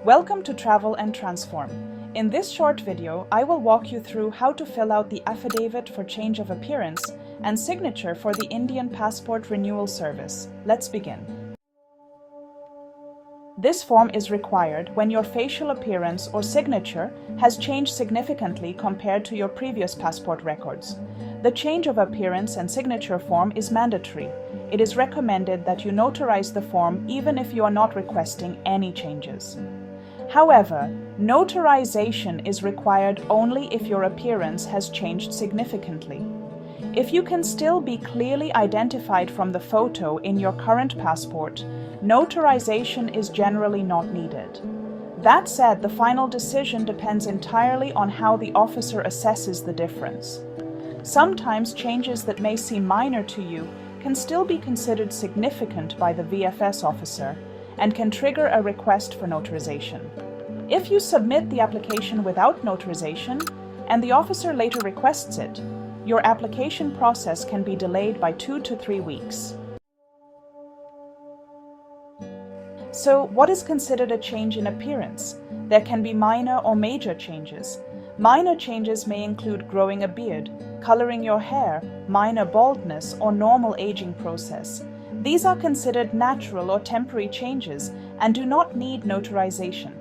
Welcome to Travel and Transform. In this short video, I will walk you through how to fill out the Affidavit for Change of Appearance and signature for the Indian Passport Renewal Service. Let's begin. This form is required when your facial appearance or signature has changed significantly compared to your previous passport records. The change of appearance and signature form is mandatory. It is recommended that you notarize the form even if you are not requesting any changes. However, notarization is required only if your appearance has changed significantly. If you can still be clearly identified from the photo in your current passport, notarization is generally not needed. That said, the final decision depends entirely on how the officer assesses the difference. Sometimes changes that may seem minor to you can still be considered significant by the VFS officer and can trigger a request for notarization. If you submit the application without notarization and the officer later requests it, your application process can be delayed by 2 to 3 weeks. So, what is considered a change in appearance? There can be minor or major changes. Minor changes may include growing a beard, coloring your hair, minor baldness, or normal aging process. These are considered natural or temporary changes and do not need notarization.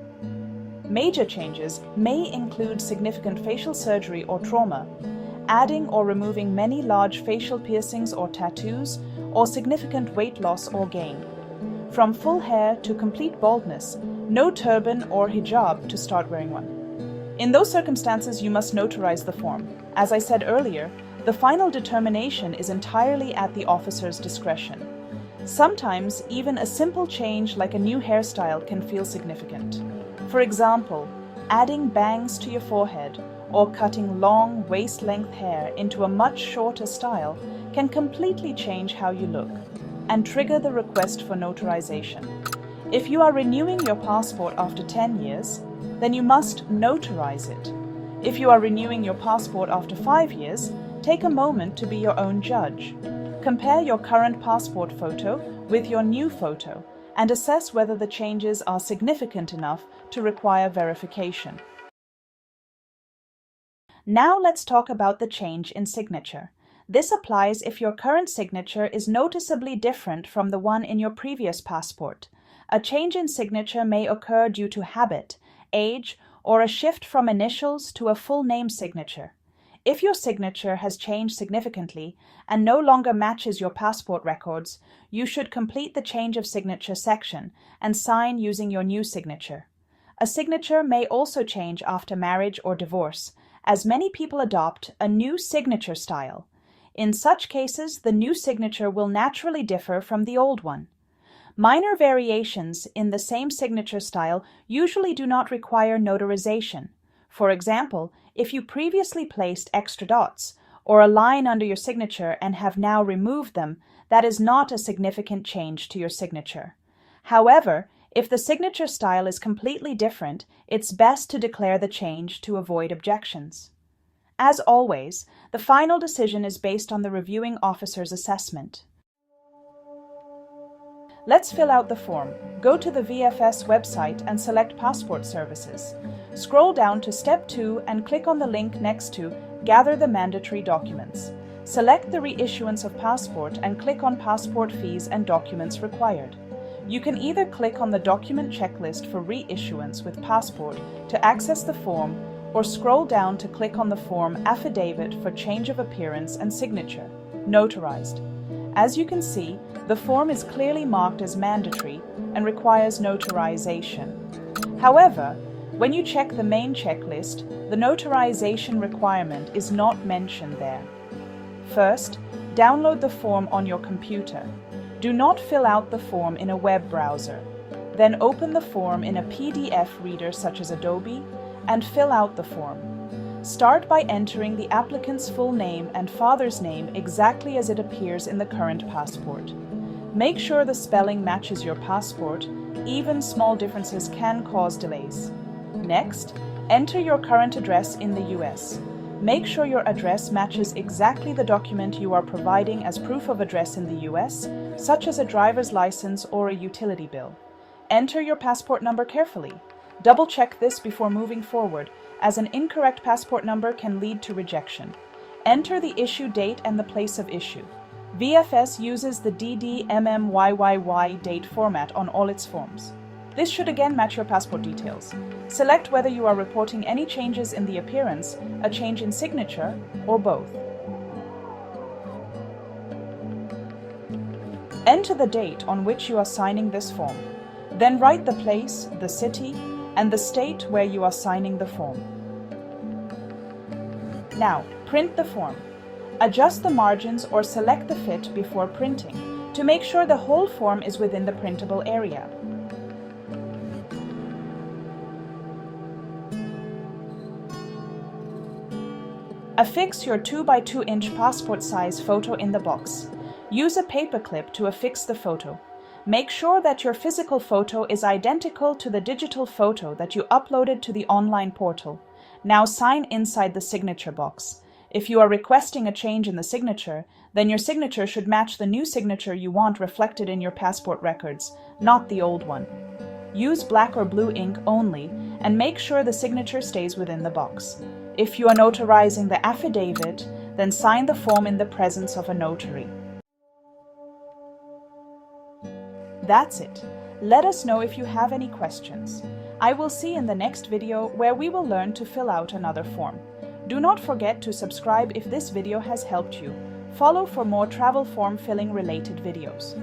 Major changes may include significant facial surgery or trauma, adding or removing many large facial piercings or tattoos, or significant weight loss or gain. From full hair to complete baldness, no turban or hijab to start wearing one. In those circumstances, you must notarize the form. As I said earlier, the final determination is entirely at the officer's discretion. Sometimes, even a simple change like a new hairstyle can feel significant. For example, adding bangs to your forehead or cutting long, waist-length hair into a much shorter style can completely change how you look and trigger the request for notarization. If you are renewing your passport after 10 years, then you must notarize it. If you are renewing your passport after 5 years, take a moment to be your own judge. Compare your current passport photo with your new photo and assess whether the changes are significant enough to require verification. Now let's talk about the change in signature. This applies if your current signature is noticeably different from the one in your previous passport. A change in signature may occur due to habit, age, or a shift from initials to a full name signature. If your signature has changed significantly and no longer matches your passport records, you should complete the change of signature section and sign using your new signature. A signature may also change after marriage or divorce, as many people adopt a new signature style. In such cases, the new signature will naturally differ from the old one. Minor variations in the same signature style usually do not require notarization. For example, if you previously placed extra dots or a line under your signature and have now removed them, that is not a significant change to your signature. However, if the signature style is completely different, it's best to declare the change to avoid objections. As always, the final decision is based on the reviewing officer's assessment. Let's fill out the form. Go to the VFS website and select Passport Services. Scroll down to Step 2 and click on the link next to Gather the Mandatory Documents. Select the reissuance of passport and click on Passport Fees and Documents Required. You can either click on the document checklist for reissuance with passport to access the form, or scroll down to click on the form Affidavit for Change of Appearance and Signature, Notarized. As you can see, the form is clearly marked as mandatory and requires notarization. However, when you check the main checklist, the notarization requirement is not mentioned there. First, download the form on your computer. Do not fill out the form in a web browser. Then open the form in a PDF reader such as Adobe and fill out the form. Start by entering the applicant's full name and father's name exactly as it appears in the current passport. Make sure the spelling matches your passport. Even small differences can cause delays. Next, enter your current address in the US. Make sure your address matches exactly the document you are providing as proof of address in the US, such as a driver's license or a utility bill. Enter your passport number carefully. Double-check this before moving forward, as an incorrect passport number can lead to rejection. Enter the issue date and the place of issue. VFS uses the DD/MMYYY date format on all its forms. This should again match your passport details. Select whether you are reporting any changes in the appearance, a change in signature, or both. Enter the date on which you are signing this form. Then write the place, the city, and the state where you are signing the form. Now, print the form. Adjust the margins or select the fit before printing to make sure the whole form is within the printable area. Affix your 2x2-inch passport size photo in the box. Use a paperclip to affix the photo. Make sure that your physical photo is identical to the digital photo that you uploaded to the online portal. Now sign inside the signature box. If you are requesting a change in the signature, then your signature should match the new signature you want reflected in your passport records, not the old one. Use black or blue ink only and make sure the signature stays within the box. If you are notarizing the affidavit, then sign the form in the presence of a notary. That's it. Let us know if you have any questions. I will see you in the next video where we will learn to fill out another form. Do not forget to subscribe if this video has helped you. Follow for more travel form filling related videos.